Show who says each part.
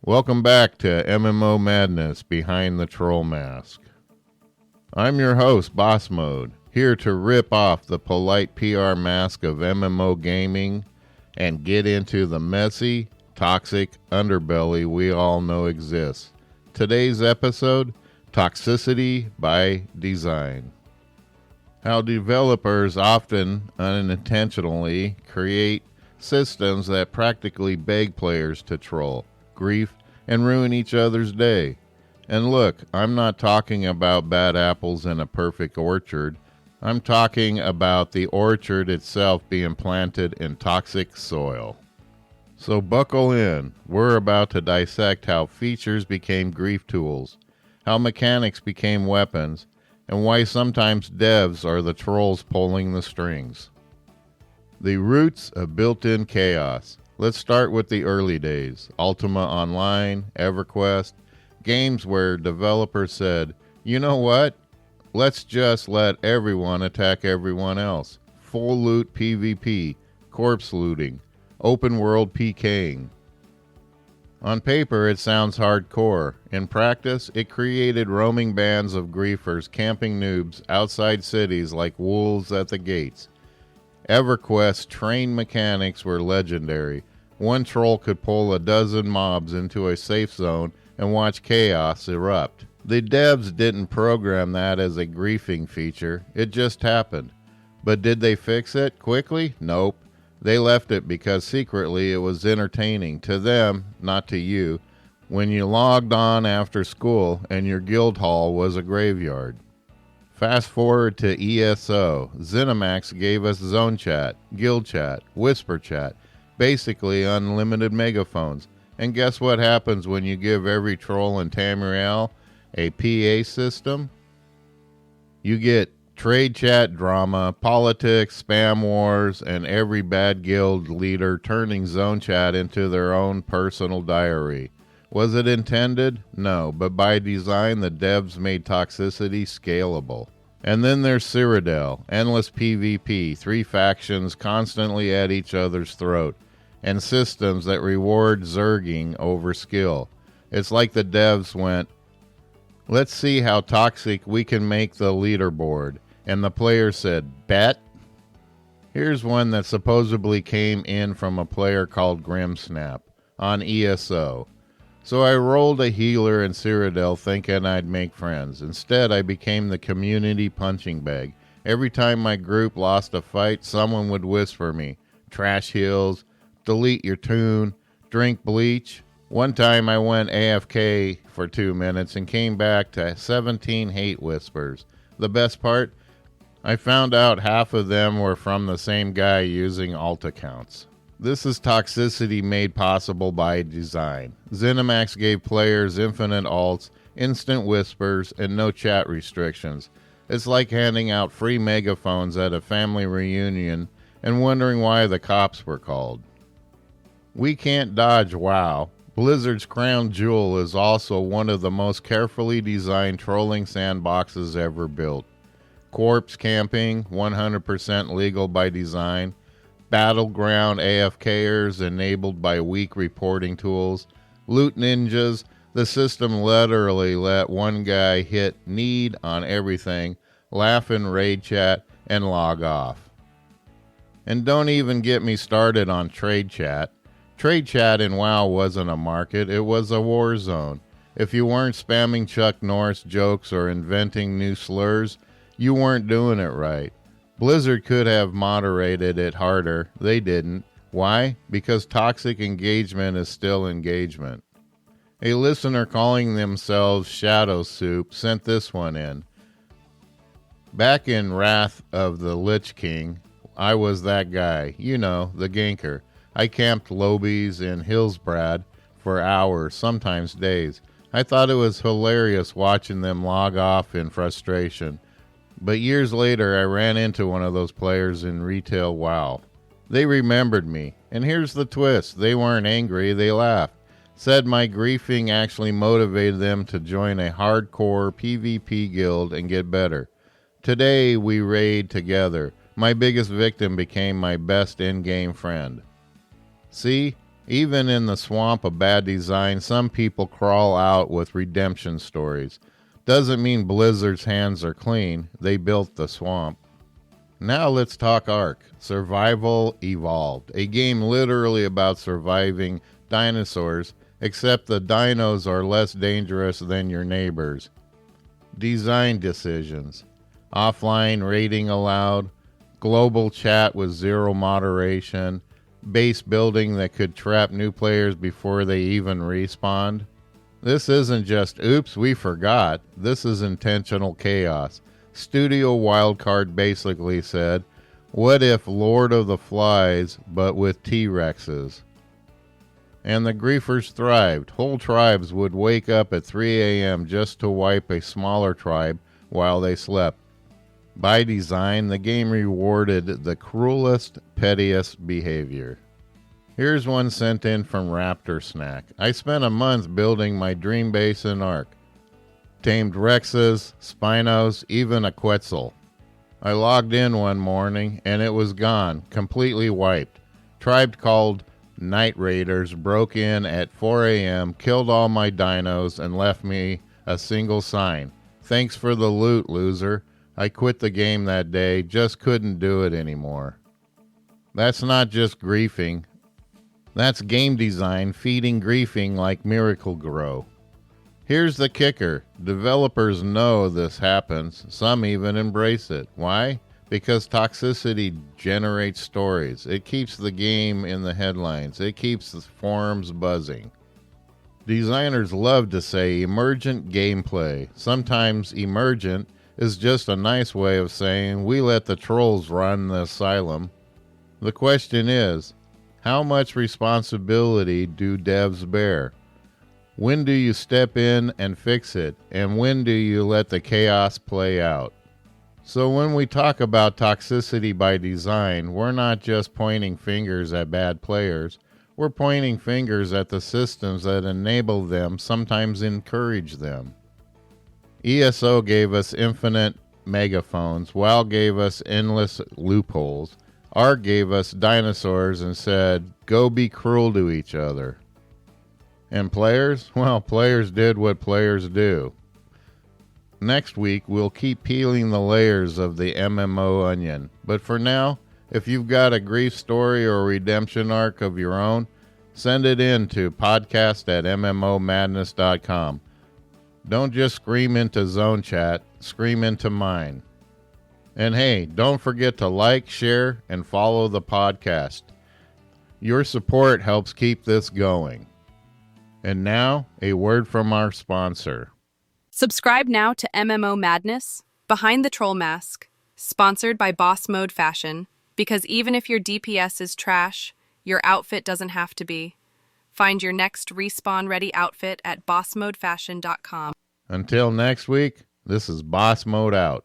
Speaker 1: Welcome back to MMO Madness Behind the Troll Mask. I'm your host, Boss Mode, here to rip off the polite PR mask of MMO gaming and get into the messy, toxic underbelly we all know exists. Today's episode, Toxicity by Design. How developers often unintentionally create systems that practically beg players to troll, grief, and ruin each other's day. And look, I'm not talking about bad apples in a perfect orchard. I'm talking about the orchard itself being planted in toxic soil. So buckle in. We're about to dissect how features became grief tools, how mechanics became weapons, and why sometimes devs are the trolls pulling the strings. The roots of built-in chaos. Let's start with the early days. Ultima Online, EverQuest, games where developers said, you know what? Let's just let everyone attack everyone else. Full loot PvP, corpse looting, open world PKing. On paper, it sounds hardcore. In practice, it created roaming bands of griefers camping noobs outside cities like wolves at the gates. EverQuest's train mechanics were legendary. One troll could pull a dozen mobs into a safe zone and watch chaos erupt. The devs didn't program that as a griefing feature. It just happened. But did they fix it quickly? Nope. They left it because secretly it was entertaining to them, not to you, when you logged on after school and your guild hall was a graveyard. Fast forward to ESO. ZeniMax gave us zone chat, guild chat, whisper chat, basically unlimited megaphones. And guess what happens when you give every troll in Tamriel a PA system? You get trade chat drama, politics, spam wars, and every bad guild leader turning zone chat into their own personal diary. Was it intended? No, but by design the devs made Toxicity scalable. And then there's Cyrodiil, endless PvP, 3 factions constantly at each other's throat, and systems that reward zerging over skill. It's like the devs went, let's see how toxic we can make the leaderboard, and the player said, bet? Here's one that supposedly came in from a player called Grimsnap on ESO. So I rolled a healer in Cyrodiil thinking I'd make friends. Instead, I became the community punching bag. Every time my group lost a fight, someone would whisper me, trash heals, delete your tune, drink bleach. One time I went AFK for 2 minutes and came back to 17 hate whispers. The best part? I found out half of them were from the same guy using alt accounts. This is Toxicity made possible by design. ZeniMax gave players infinite alts, instant whispers, and no chat restrictions. It's like handing out free megaphones at a family reunion and wondering why the cops were called. We can't dodge WoW. Blizzard's crown jewel is also one of the most carefully designed trolling sandboxes ever built. Corpse camping, 100% legal by design. Battleground AFKers enabled by weak reporting tools. Loot ninjas, the system literally let one guy hit need on everything, laugh in raid chat, and log off. And don't even get me started on trade chat. Trade chat in WoW wasn't a market, it was a war zone. If you weren't spamming Chuck Norris jokes or inventing new slurs, you weren't doing it right. Blizzard could have moderated it harder. They didn't. Why? Because toxic engagement is still engagement. A listener calling themselves Shadow Soup sent this one in. Back in Wrath of the Lich King, I was that guy. You know, the ganker. I camped lobbies in Hillsbrad for hours, sometimes days. I thought it was hilarious watching them log off in frustration. But years later, I ran into one of those players in retail WoW. They remembered me. And here's the twist. They weren't angry, they laughed. Said my griefing actually motivated them to join a hardcore PvP guild and get better. Today we raid together. My biggest victim became my best in-game friend. See, even in the swamp of bad design, some people crawl out with redemption stories. Doesn't mean Blizzard's hands are clean. They built the swamp. Now let's talk Ark, Survival Evolved, a game literally about surviving dinosaurs, except the dinos are less dangerous than your neighbors. Design decisions. Offline rating allowed, global chat with zero moderation, base building that could trap new players before they even respawned. This isn't just, oops, we forgot. This is intentional chaos. Studio Wildcard basically said, what if Lord of the Flies, but with T-Rexes? And the griefers thrived. Whole tribes would wake up at 3 a.m. just to wipe a smaller tribe while they slept. By design, the game rewarded the cruelest, pettiest behavior. Here's one sent in from Raptor Snack. I spent a month building my dream base in Ark. Tamed Rexes, Spinos, even a Quetzal. I logged in one morning and it was gone, completely wiped. Tribe called Night Raiders broke in at 4 a.m., killed all my dinos, and left me a single sign. Thanks for the loot, loser. I quit the game that day, just couldn't do it anymore. That's not just griefing. That's game design feeding griefing like Miracle-Gro. Here's the kicker. Developers know this happens. Some even embrace it. Why? Because Toxicity generates stories. It keeps the game in the headlines. It keeps the forums buzzing. Designers love to say emergent gameplay. Sometimes emergent is just a nice way of saying we let the trolls run the asylum. The question is, how much responsibility do devs bear? When do you step in and fix it? And when do you let the chaos play out? So when we talk about toxicity by design, we're not just pointing fingers at bad players. We're pointing fingers at the systems that enable them, sometimes encourage them. ESO gave us infinite megaphones. WoW gave us endless loopholes. Ark gave us dinosaurs and said, go be cruel to each other. And players? Well, players did what players do. Next week, we'll keep peeling the layers of the MMO onion. But for now, if you've got a grief story or redemption arc of your own, send it in to podcast@mmomadness.com. Don't just scream into Zone Chat, scream into mine. And hey, don't forget to like, share, and follow the podcast. Your support helps keep this going. And now, a word from our sponsor.
Speaker 2: Subscribe now to MMO Madness, Behind the Troll Mask, sponsored by Boss Mode Fashion, because even if your DPS is trash, your outfit doesn't have to be. Find your next respawn-ready outfit at bossmodefashion.com.
Speaker 1: Until next week, this is Boss Mode out.